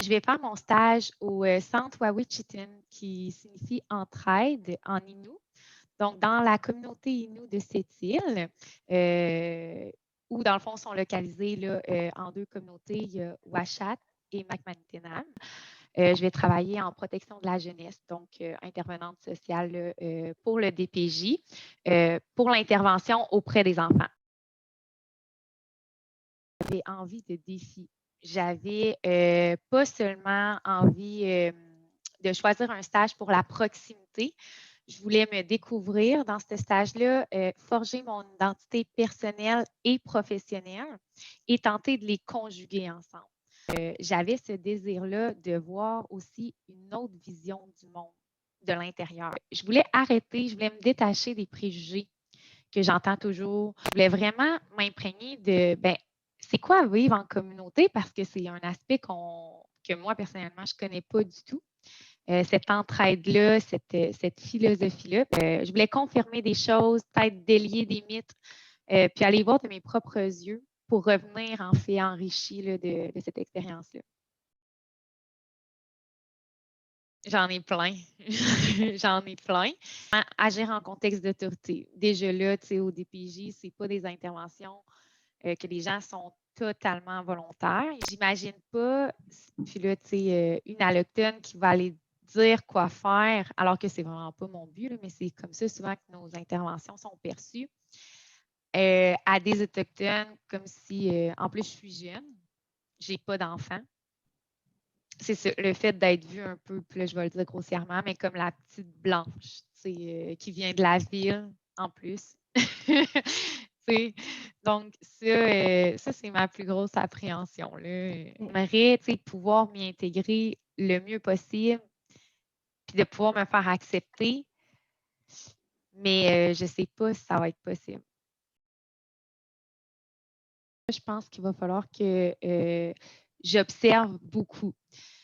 Je vais faire mon stage au centre Wawinichitin, qui signifie entraide en Innu. Donc, dans la communauté Innu de cette île, où dans le fond sont localisés là, en deux communautés, il y a Washat et Macmanitinam. Je vais travailler en protection de la jeunesse, donc intervenante sociale là, pour le DPJ, pour l'intervention auprès des enfants. J'avais envie de défis. J'avais pas seulement envie de choisir un stage pour la proximité. Je voulais me découvrir dans ce stage-là, forger mon identité personnelle et professionnelle et tenter de les conjuguer ensemble. J'avais ce désir-là de voir aussi une autre vision du monde de l'intérieur. Je voulais arrêter, je voulais me détacher des préjugés que j'entends toujours. Je voulais vraiment m'imprégner de, ben, c'est quoi vivre en communauté parce que c'est un aspect que moi, personnellement, je ne connais pas du tout. Cette entraide-là, cette philosophie-là. Je voulais confirmer des choses, peut-être délier des mythes, puis aller voir de mes propres yeux pour revenir en fait enrichi là, de cette expérience-là. J'en ai plein. J'en ai plein. Agir en contexte d'autorité. Déjà là, tu sais, au DPJ, ce n'est pas des interventions que les gens sont totalement volontaires. J'imagine pas, puis là, tu sais, une allochtone qui va aller dire quoi faire, alors que c'est vraiment pas mon but, là, mais c'est comme ça souvent que nos interventions sont perçues. À des autochtones, comme si, en plus, je suis jeune, j'ai pas d'enfants. C'est ça, le fait d'être vue un peu, puis là, je vais le dire grossièrement, mais comme la petite blanche, qui vient de la ville en plus. Donc, ça c'est ma plus grosse appréhension. J'aimerais pouvoir m'y intégrer le mieux possible, puis de pouvoir me faire accepter, mais je ne sais pas si ça va être possible. Je pense qu'il va falloir que j'observe beaucoup.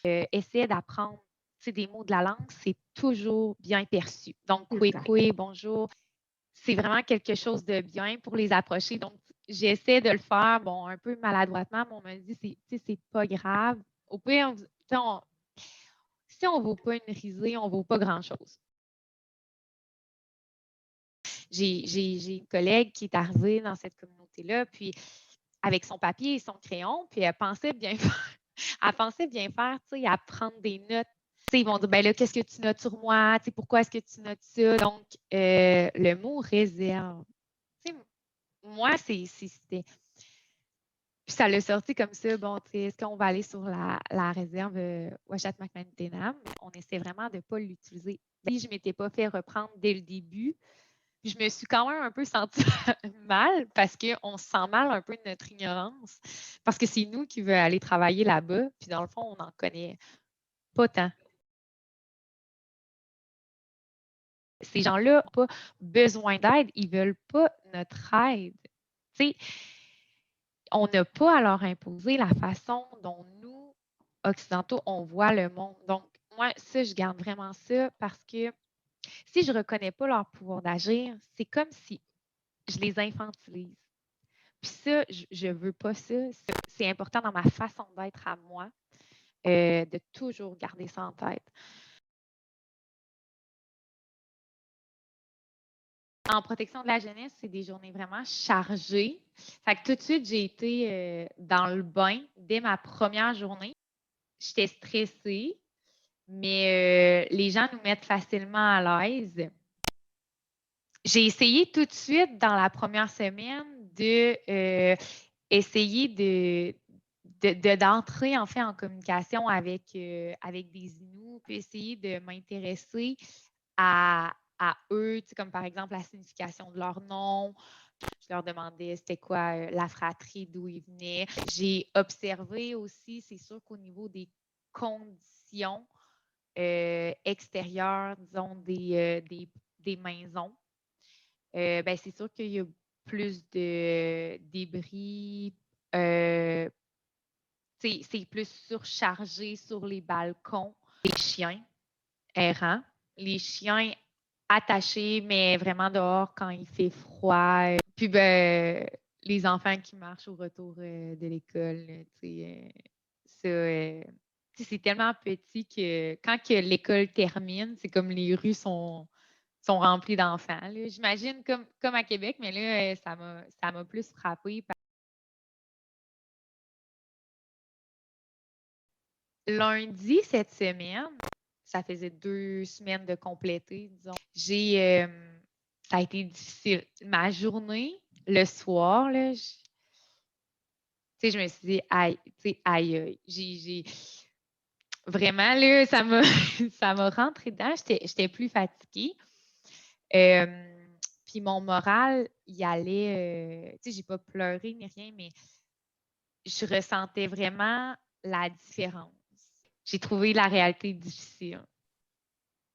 Essayer d'apprendre des mots de la langue, c'est toujours bien perçu. Donc, kwe, bonjour, c'est vraiment quelque chose de bien pour les approcher. Donc, j'essaie de le faire, bon, un peu maladroitement, mais on me dit, c'est pas grave. Au pire, si on ne vaut pas une risée, on ne vaut pas grand-chose. J'ai une collègue qui est arrivée dans cette communauté-là, puis avec son papier et son crayon, puis elle pensait bien faire. Elle pensait bien faire, à prendre des notes. Ils vont dire, ben là, qu'est-ce que tu notes sur moi? Pourquoi est-ce que tu notes ça? Donc, le mot réserve. Moi, c'était. Puis ça l'a sorti comme ça, bon, est-ce qu'on va aller sur la réserve Washat Macmanitinam? On essaie vraiment de ne pas l'utiliser. Si je ne m'étais pas fait reprendre dès le début, je me suis quand même un peu sentie mal parce qu'on se sent mal un peu de notre ignorance. Parce que c'est nous qui veut aller travailler là-bas, puis dans le fond, on n'en connaît pas tant. Ces gens-là n'ont pas besoin d'aide, ils ne veulent pas notre aide. T'sais, on n'a pas à leur imposer la façon dont nous, Occidentaux, on voit le monde. Donc, moi, ça, je garde vraiment ça parce que si je ne reconnais pas leur pouvoir d'agir, c'est comme si je les infantilise. Puis ça, je ne veux pas ça. C'est important dans ma façon d'être à moi de toujours garder ça en tête. En protection de la jeunesse, c'est des journées vraiment chargées. Fait que tout de suite, j'ai été dans le bain dès ma première journée. J'étais stressée, mais les gens nous mettent facilement à l'aise. J'ai essayé tout de suite dans la première semaine de essayer d'entrer en fait en communication avec des Inuits, puis essayer de m'intéresser à eux, comme par exemple la signification de leur nom. Je leur demandais c'était quoi la fratrie, d'où ils venaient. J'ai observé aussi, c'est sûr qu'au niveau des conditions extérieures, disons, des maisons, ben, c'est sûr qu'il y a plus de débris. C'est plus surchargé sur les balcons. Les chiens errants, les chiens attachés, mais vraiment dehors quand il fait froid. Puis ben, les enfants qui marchent au retour de l'école, ça, c'est tellement petit que quand que l'école termine, c'est comme les rues sont remplies d'enfants. J'imagine comme à Québec, mais là, ça m'a plus frappée. Lundi, cette semaine, ça faisait 2 semaines de compléter, disons. Ça a été difficile. Ma journée, le soir, là, je me suis dit, aïe, aïe, aïe. Vraiment, là, ça m'a rentré dedans. J'étais plus fatiguée. Puis mon moral, il allait, j'ai pas pleuré ni rien, mais je ressentais vraiment la différence. J'ai trouvé la réalité difficile.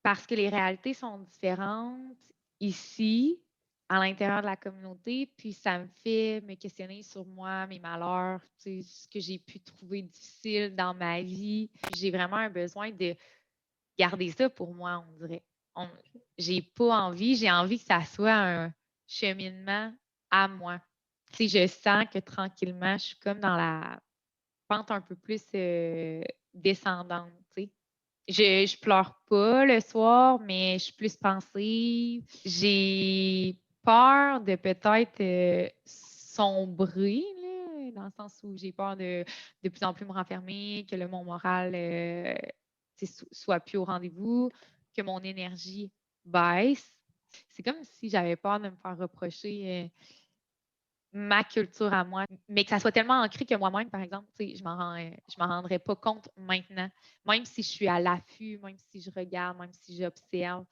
Parce que les réalités sont différentes ici, à l'intérieur de la communauté, puis ça me fait me questionner sur moi, mes malheurs, ce que j'ai pu trouver difficile dans ma vie. J'ai vraiment un besoin de garder ça pour moi, on dirait. J'ai pas envie, j'ai envie que ça soit un cheminement à moi. Je sens que tranquillement, je suis comme dans la pente un peu plus descendante. Je pleure pas le soir, mais je suis plus pensive. J'ai peur de peut-être sombrer, là, dans le sens où j'ai peur de plus en plus me renfermer, que mon moral soit plus au rendez-vous, que mon énergie baisse. C'est comme si j'avais peur de me faire reprocher ma culture à moi, mais que ça soit tellement ancré que moi-même, par exemple, je m'en rendrais pas compte maintenant. Même si je suis à l'affût, même si je regarde, même si j'observe,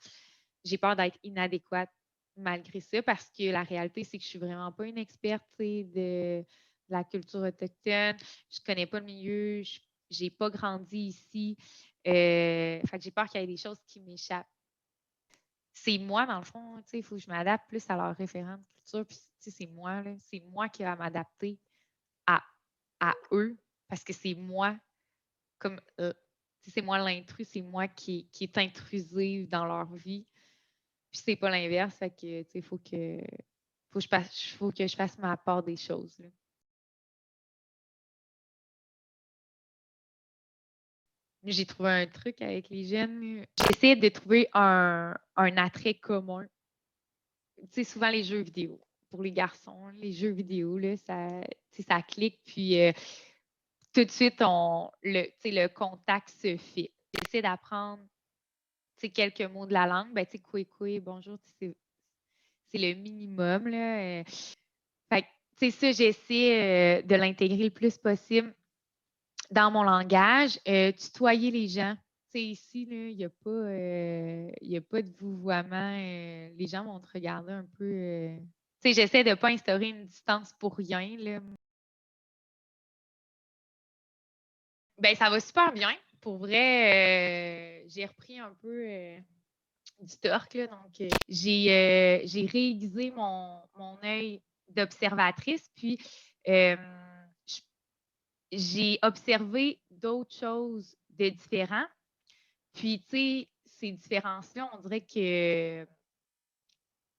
j'ai peur d'être inadéquate malgré ça parce que la réalité, c'est que je suis vraiment pas une experte de la culture autochtone. Je connais pas le milieu, j'ai pas grandi ici. Fait que j'ai peur qu'il y ait des choses qui m'échappent. C'est moi, dans le fond, il faut que je m'adapte plus à leur référent de culture. Puis, c'est moi qui vais m'adapter à, à eux parce que c'est moi, comme, c'est moi l'intrus, c'est moi qui est intrusive dans leur vie. Puis, c'est pas l'inverse. Fait que, faut que je fasse ma part des choses. Là. J'ai trouvé un truc avec les jeunes. J'essaie de trouver un attrait commun. Souvent les jeux vidéo. Pour les garçons, les jeux vidéo, là, ça clique, puis tout de suite, le contact se fait. J'essaie d'apprendre quelques mots de la langue. Ben, koué, bonjour, c'est le minimum. Là, fait que, ça, j'essaie de l'intégrer le plus possible dans mon langage. Tutoyer les gens. Ici, il n'y a pas de vouvoiement. Les gens vont te regarder un peu. J'essaie de ne pas instaurer une distance pour rien. Là. Ben, ça va super bien. Pour vrai, j'ai repris un peu du torque. Là, donc, j'ai réaiguisé mon œil d'observatrice. Puis, j'ai observé d'autres choses de différents. Puis, ces différences-là, on dirait que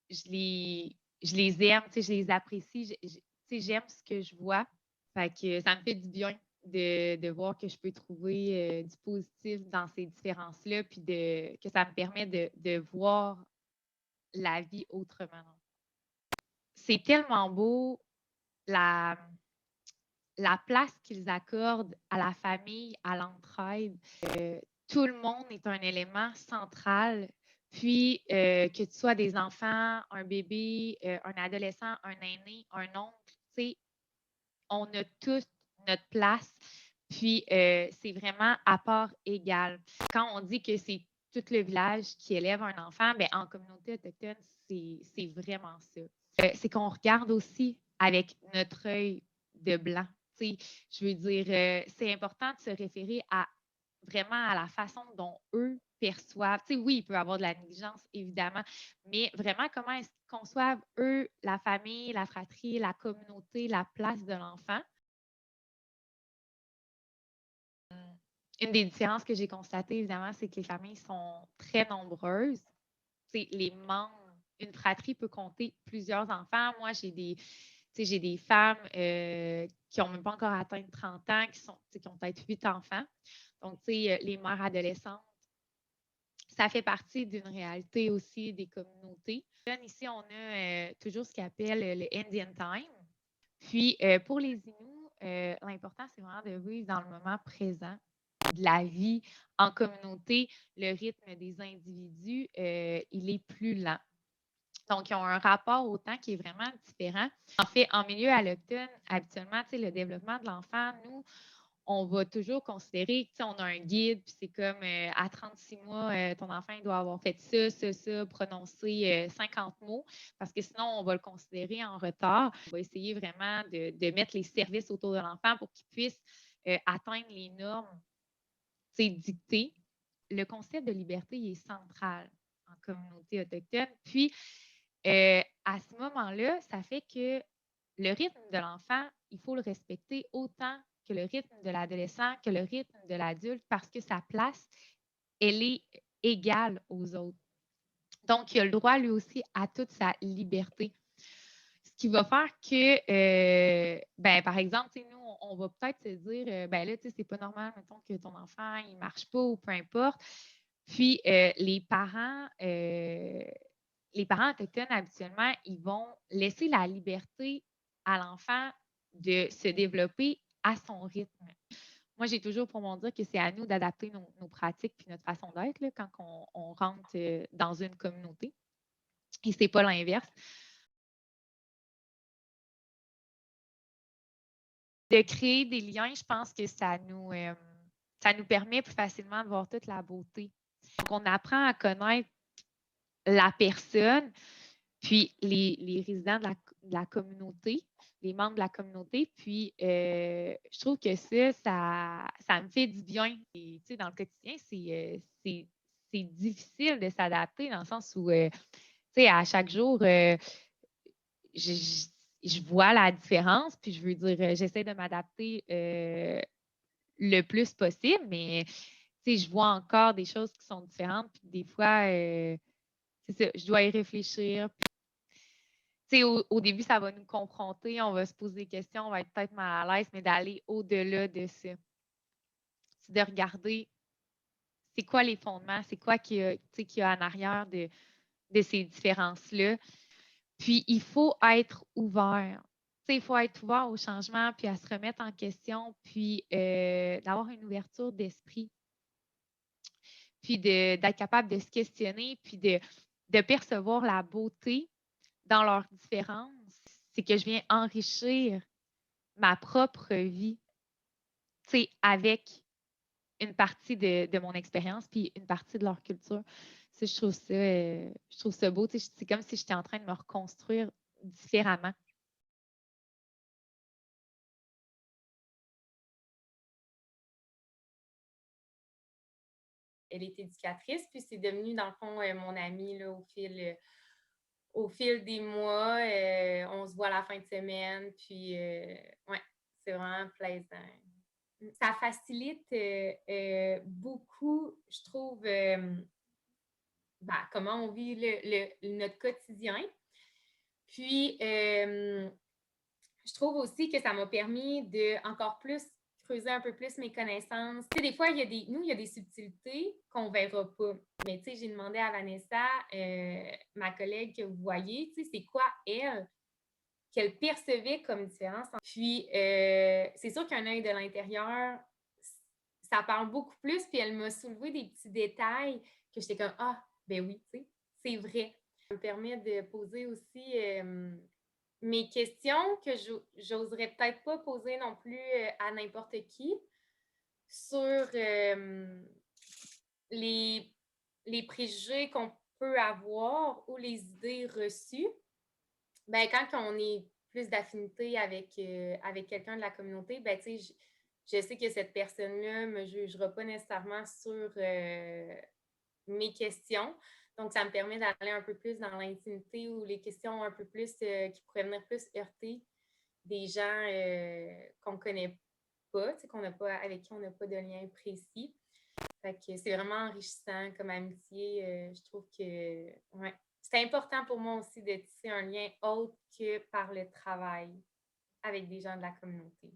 je les aime, je les apprécie. J'aime ce que je vois. Fait que ça me fait du bien de voir que je peux trouver du positif dans ces différences-là, puis que ça me permet de voir la vie autrement. C'est tellement beau la place qu'ils accordent à la famille, à l'entraide. Tout le monde est un élément central. Puis, que tu sois des enfants, un bébé, un adolescent, un aîné, un oncle, on a tous notre place. Puis, c'est vraiment à part égale. Quand on dit que c'est tout le village qui élève un enfant, bien, en communauté autochtone, c'est vraiment ça. C'est qu'on regarde aussi avec notre œil de blanc. Je veux dire, c'est important de se référer vraiment à la façon dont eux perçoivent. Oui, il peut y avoir de la négligence, évidemment, mais vraiment comment est-ce qu'ils conçoivent, eux, la famille, la fratrie, la communauté, la place de l'enfant. Une des différences que j'ai constatées, évidemment, c'est que les familles sont très nombreuses. Les membres, une fratrie peut compter plusieurs enfants. Moi, j'ai sais, j'ai des femmes qui n'ont même pas encore atteint 30 ans, qui ont peut-être 8 enfants. Donc, tu sais, les mères adolescentes, ça fait partie d'une réalité aussi des communautés. Ici, on a toujours ce qu'on appelle le Indian Time. Puis, pour les Inuits, l'important, c'est vraiment de vivre dans le moment présent de la vie en communauté. Le rythme des individus, il est plus lent. Donc, ils ont un rapport au temps qui est vraiment différent. En fait, en milieu alloctone, habituellement, le développement de l'enfant, nous, on va toujours considérer on a un guide, puis c'est comme à 36 mois, ton enfant il doit avoir fait ça, prononcé 50 mots, parce que sinon, on va le considérer en retard. On va essayer vraiment de mettre les services autour de l'enfant pour qu'il puisse atteindre les normes dictées. Le concept de liberté il est central en communauté autochtone. Puis, à ce moment-là, ça fait que le rythme de l'enfant, il faut le respecter autant que le rythme de l'adolescent, que le rythme de l'adulte, parce que sa place, elle est égale aux autres. Donc, il a le droit, lui aussi, à toute sa liberté. Ce qui va faire que, par exemple, nous, on va peut-être se dire, ben là, c'est pas normal, mettons, que ton enfant, il marche pas ou peu importe. Puis, les parents autochtones, habituellement, ils vont laisser la liberté à l'enfant de se développer à son rythme. Moi, j'ai toujours pour mon dire que c'est à nous d'adapter nos pratiques puis notre façon d'être quand on rentre dans une communauté. Et c'est pas l'inverse. De créer des liens, je pense que ça nous permet plus facilement de voir toute la beauté. Donc, on apprend à connaître la personne, puis les résidents de la communauté, les membres de la communauté. Puis, je trouve que ça me fait du bien. Et, dans le quotidien, c'est difficile de s'adapter dans le sens où, à chaque jour, je vois la différence, puis je veux dire, j'essaie de m'adapter le plus possible, mais je vois encore des choses qui sont différentes, puis des fois, c'est ça, je dois y réfléchir. Au début, ça va nous confronter, on va se poser des questions, on va être peut-être mal à l'aise, mais d'aller au-delà de ça. C'est de regarder c'est quoi les fondements, c'est quoi qu'il y a en arrière de ces différences-là. Puis, il faut être ouvert. Il faut être ouvert au changement, puis à se remettre en question, puis d'avoir une ouverture d'esprit, puis d'être capable de se questionner, puis de percevoir la beauté dans leurs différences. C'est que je viens enrichir ma propre vie, avec une partie de mon expérience, puis une partie de leur culture. Je trouve ça beau. C'est comme si j'étais en train de me reconstruire différemment. Elle est éducatrice, puis c'est devenu, dans le fond, mon amie là, au fil des mois. On se voit la fin de semaine, puis ouais, c'est vraiment plaisant. Ça facilite beaucoup, je trouve, comment on vit notre quotidien. Puis, je trouve aussi que ça m'a permis de encore plus creuser un peu plus mes connaissances. Tu sais, des fois, il y a des subtilités qu'on ne verra pas. Mais tu sais, j'ai demandé à Vanessa, ma collègue que vous voyez, tu sais, c'est quoi elle, qu'elle percevait comme différence. Puis, c'est sûr qu'un œil de l'intérieur, ça parle beaucoup plus. Puis, elle m'a soulevé des petits détails que j'étais comme, ah, ben oui, tu sais, c'est vrai. Ça me permet de poser aussi mes questions que j'oserais peut-être pas poser non plus à n'importe qui sur les préjugés qu'on peut avoir ou les idées reçues. Ben, quand on est plus d'affinité avec quelqu'un de la communauté, ben, tu sais, je sais que cette personne-là ne me jugera pas nécessairement sur mes questions. Donc, ça me permet d'aller un peu plus dans l'intimité ou les questions un peu plus qui pourraient venir plus heurter des gens qu'on ne connaît pas, avec qui on n'a pas de lien précis. Fait que c'est vraiment enrichissant comme amitié. Je trouve que ouais, c'est important pour moi aussi de tisser un lien autre que par le travail avec des gens de la communauté.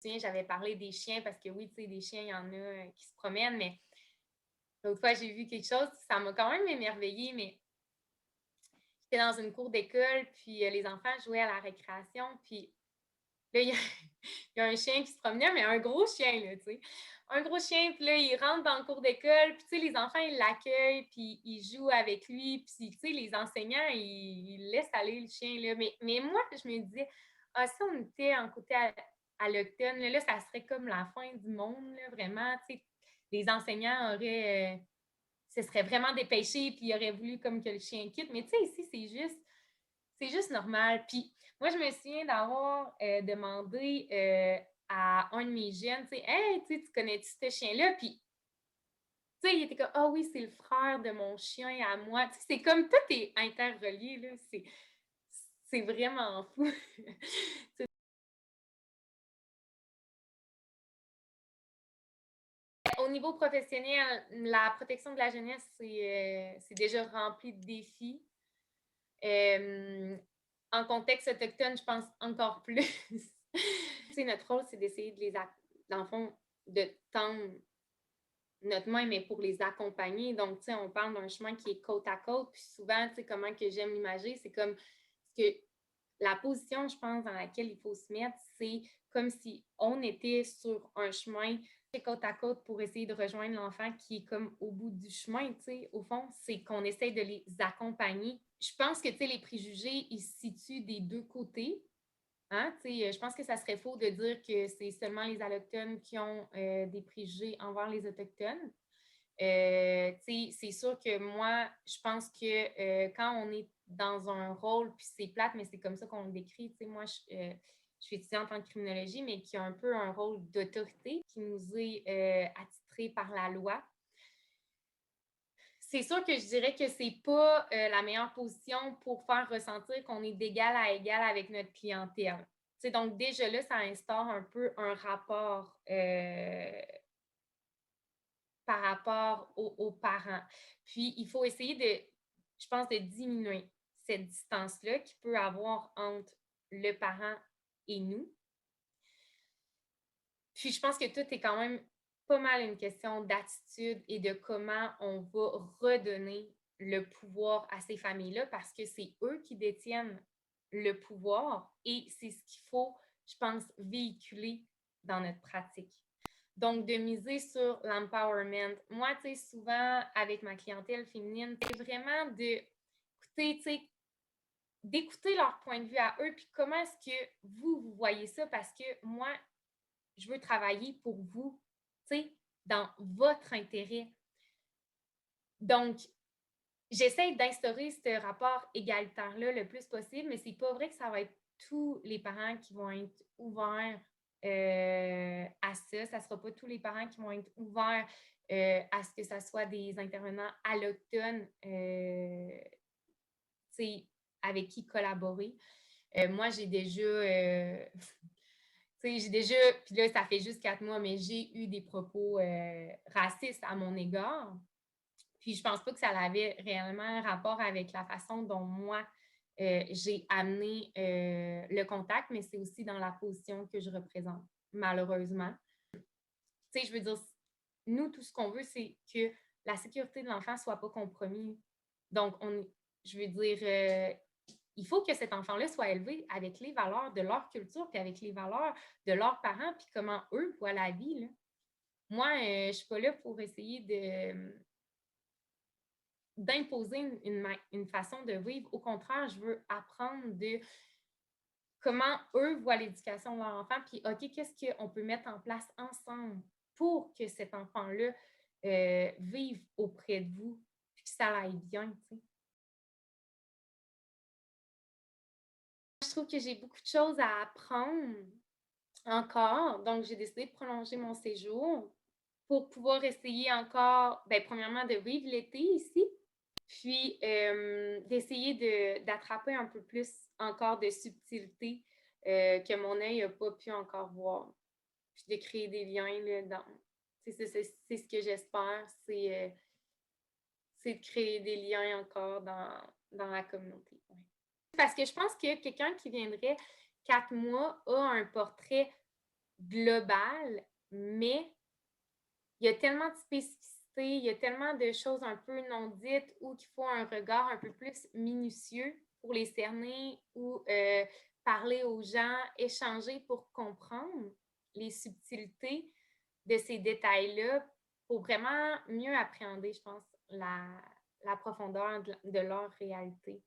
J'avais parlé des chiens parce que oui, tu sais, des chiens, il y en a qui se promènent, mais l'autre fois, j'ai vu quelque chose, ça m'a quand même émerveillée, mais j'étais dans une cour d'école, puis les enfants jouaient à la récréation, puis là, il y a un chien qui se promenait, mais un gros chien, là, tu sais. Un gros chien, puis là, il rentre dans le cours d'école, puis tu sais, les enfants, ils l'accueillent, puis ils jouent avec lui, puis tu sais, les enseignants, ils laissent aller le chien, là. Mais moi, je me disais, ah, si on était en côté alloctone, là, ça serait comme la fin du monde, là, vraiment, tu sais. Les enseignants auraient, se seraient vraiment dépêchés, puis ils auraient voulu comme que le chien quitte. Mais tu sais, ici, c'est juste normal. Puis moi, je me souviens d'avoir demandé à un de mes jeunes, tu sais, hey, tu connais-tu ce chien-là? Puis, tu sais, il était comme, ah oui, c'est le frère de mon chien à moi. Tu sais, c'est comme tout est interrelié, là. C'est vraiment fou. Au niveau professionnel, la protection de la jeunesse, c'est déjà rempli de défis. En contexte autochtone, je pense encore plus. Notre rôle, c'est d'essayer de dans le fond, de tendre notre main, mais pour les accompagner. Donc, on parle d'un chemin qui est côte à côte. Puis souvent, comment que j'aime l'imager, c'est comme que la position, je pense, dans laquelle il faut se mettre, c'est comme si on était sur un chemin côte à côte pour essayer de rejoindre l'enfant qui est comme au bout du chemin, au fond, c'est qu'on essaye de les accompagner. Je pense que, les préjugés, ils se situent des deux côtés. Hein? Je pense que ça serait faux de dire que c'est seulement les Allochtones qui ont des préjugés envers les Autochtones. C'est sûr que moi, je pense que quand on est dans un rôle, puis c'est plate, mais c'est comme ça qu'on le décrit. Moi, je suis étudiante en criminologie, mais qui a un peu un rôle d'autorité qui nous est attitré par la loi. C'est sûr que je dirais que c'est pas la meilleure position pour faire ressentir qu'on est d'égal à égal avec notre clientèle. Donc, déjà là, ça instaure un peu un rapport par rapport aux parents. Puis, il faut essayer je pense, de diminuer cette distance-là qu'il peut avoir entre le parent et nous. Puis, je pense que tout est quand même pas mal une question d'attitude et de comment on va redonner le pouvoir à ces familles-là parce que c'est eux qui détiennent le pouvoir et c'est ce qu'il faut, je pense, véhiculer dans notre pratique. Donc, de miser sur l'empowerment. Moi, tu sais, souvent, avec ma clientèle féminine, c'est vraiment d'écouter leur point de vue à eux, puis comment est-ce que vous voyez ça? Parce que moi, je veux travailler pour vous, tu sais, dans votre intérêt. Donc, j'essaie d'instaurer ce rapport égalitaire-là le plus possible, mais c'est pas vrai que ça va être tous les parents qui vont être ouverts à ça. Ça sera pas tous les parents qui vont être ouverts à ce que ça soit des intervenants allochtones, avec qui collaborer. Moi, j'ai déjà puis là, ça fait juste 4 mois, mais j'ai eu des propos racistes à mon égard. Puis je pense pas que ça avait réellement un rapport avec la façon dont moi, j'ai amené le contact, mais c'est aussi dans la position que je représente, malheureusement. Je veux dire, nous, tout ce qu'on veut, c'est que la sécurité de l'enfant ne soit pas compromise. Donc, je veux dire, il faut que cet enfant-là soit élevé avec les valeurs de leur culture, puis avec les valeurs de leurs parents, puis comment eux voient la vie, là. Moi, je ne suis pas là pour essayer d'imposer une façon de vivre. Au contraire, je veux apprendre de comment eux voient l'éducation de leur enfant, puis OK, qu'est-ce qu'on peut mettre en place ensemble pour que cet enfant-là vive auprès de vous, puis que ça aille bien, tu sais. Je trouve que j'ai beaucoup de choses à apprendre encore, donc j'ai décidé de prolonger mon séjour pour pouvoir essayer encore, bien, premièrement, de vivre l'été ici, puis d'essayer d'attraper un peu plus encore de subtilité que mon œil n'a pas pu encore voir, puis de créer des liens là, C'est ce que j'espère, c'est de créer des liens encore dans la communauté. Ouais. Parce que je pense que quelqu'un qui viendrait 4 mois a un portrait global, mais il y a tellement de spécificités, il y a tellement de choses un peu non dites ou qu'il faut un regard un peu plus minutieux pour les cerner ou parler aux gens, échanger pour comprendre les subtilités de ces détails-là pour vraiment mieux appréhender, je pense, la profondeur de leur réalité.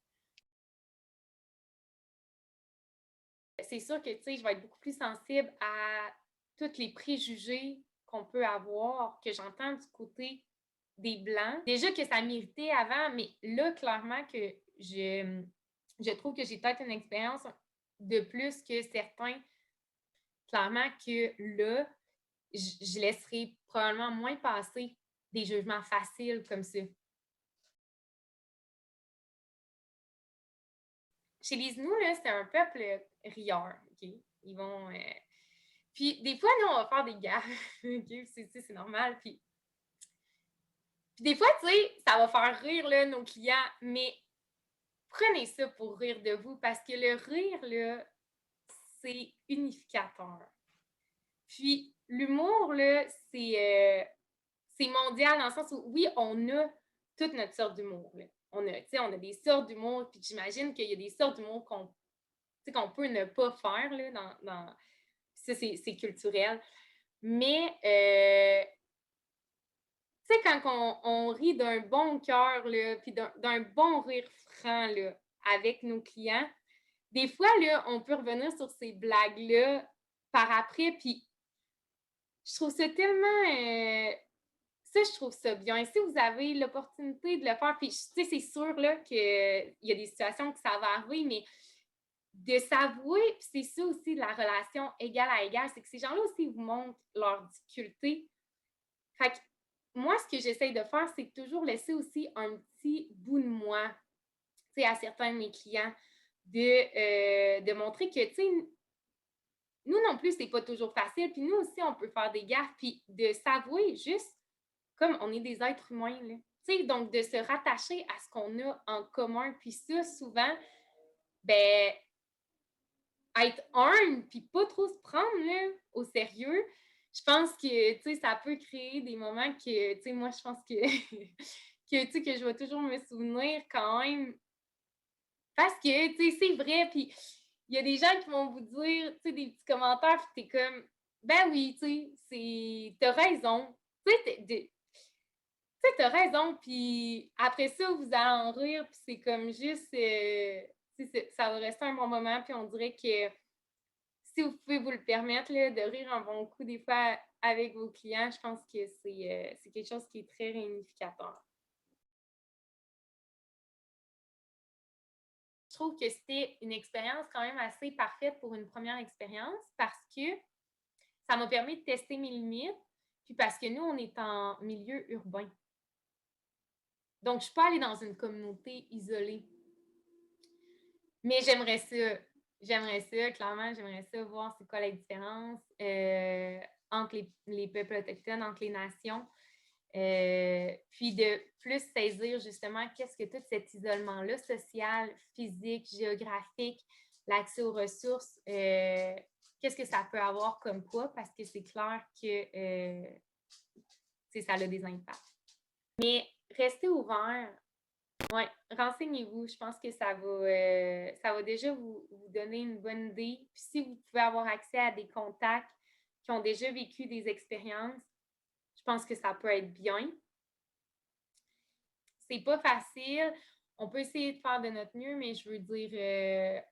C'est sûr que, tu sais, je vais être beaucoup plus sensible à tous les préjugés qu'on peut avoir, que j'entends du côté des Blancs. Déjà que ça m'irritait avant, mais là, clairement que je trouve que j'ai peut-être une expérience de plus que certains. Clairement que là, je laisserai probablement moins passer des jugements faciles comme ça. Chez les Inuits, là, c'est un peuple rieur, OK? Ils vont... Puis des fois, nous, on va faire des gaffes, OK? C'est normal. Puis des fois, tu sais, ça va faire rire, là, nos clients, mais prenez ça pour rire de vous parce que le rire, là, c'est unificateur. Puis l'humour, là, c'est mondial dans le sens où, oui, on a toute notre sorte d'humour. Là. On a des sortes d'humour, puis j'imagine qu'il y a des sortes d'humour qu'on peut ne pas faire, là, ça, c'est culturel. Mais, tu sais, quand on rit d'un bon cœur, puis d'un bon rire franc, là, avec nos clients, des fois, là, on peut revenir sur ces blagues-là par après, puis je trouve ça tellement... ça, je trouve ça bien. Si vous avez l'opportunité de le faire, puis tu sais, c'est sûr là, qu'il y a des situations que ça va arriver, mais de s'avouer, puis c'est ça aussi la relation égal à égal, c'est que ces gens-là aussi vous montrent leurs difficultés. Fait que moi, ce que j'essaye de faire, c'est toujours laisser aussi un petit bout de moi, tu sais, à certains de mes clients, de montrer que, tu sais, nous non plus, c'est pas toujours facile, puis nous aussi, on peut faire des gaffes, puis de s'avouer juste comme on est des êtres humains, là. Tu sais, donc de se rattacher à ce qu'on a en commun. Puis ça, souvent, ben, être humble, puis pas trop se prendre là, au sérieux, je pense que, tu sais, ça peut créer des moments que, tu sais, moi, je pense que, que, tu sais, que je vais toujours me souvenir quand même. Parce que, tu sais, c'est vrai, puis il y a des gens qui vont vous dire, tu sais, des petits commentaires, puis t'es comme, ben oui, tu sais, t'as raison. Tu sais, t'as raison, puis après ça, vous allez en rire, puis c'est comme juste, ça va rester un bon moment, puis on dirait que si vous pouvez vous le permettre, là, de rire un bon coup des fois avec vos clients, je pense que c'est quelque chose qui est très réunificateur. Je trouve que c'était une expérience quand même assez parfaite pour une première expérience parce que ça m'a permis de tester mes limites, puis parce que nous, on est en milieu urbain. Donc, je ne suis pas allée dans une communauté isolée. Mais j'aimerais ça. J'aimerais ça, clairement, j'aimerais ça voir c'est quoi la différence entre les peuples autochtones, entre les nations. Puis de plus saisir justement qu'est-ce que tout cet isolement-là, social, physique, géographique, l'accès aux ressources, qu'est-ce que ça peut avoir comme poids, parce que c'est clair que ça a des impacts. Mais restez ouvert. Oui, renseignez-vous. Je pense que ça va déjà vous donner une bonne idée. Puis si vous pouvez avoir accès à des contacts qui ont déjà vécu des expériences, je pense que ça peut être bien. C'est pas facile. On peut essayer de faire de notre mieux, mais je veux dire,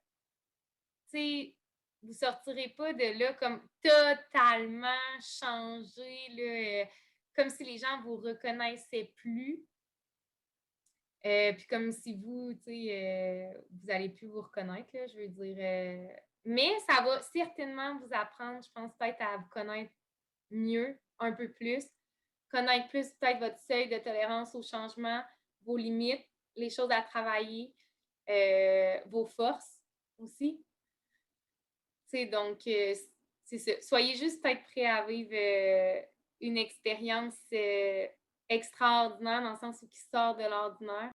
tu sais, vous sortirez pas de là comme totalement changé, là, comme si les gens vous reconnaissaient plus. Puis comme si vous, tu sais, vous n'allez plus vous reconnaître, là, je veux dire. Mais ça va certainement vous apprendre, je pense, peut-être à vous connaître mieux, un peu plus. Connaître plus peut-être votre seuil de tolérance au changement, vos limites, les choses à travailler, vos forces aussi. Tu sais, donc, c'est ça. Soyez juste peut-être prêts à vivre une expérience extraordinaire dans le sens où qui sort de l'ordinaire.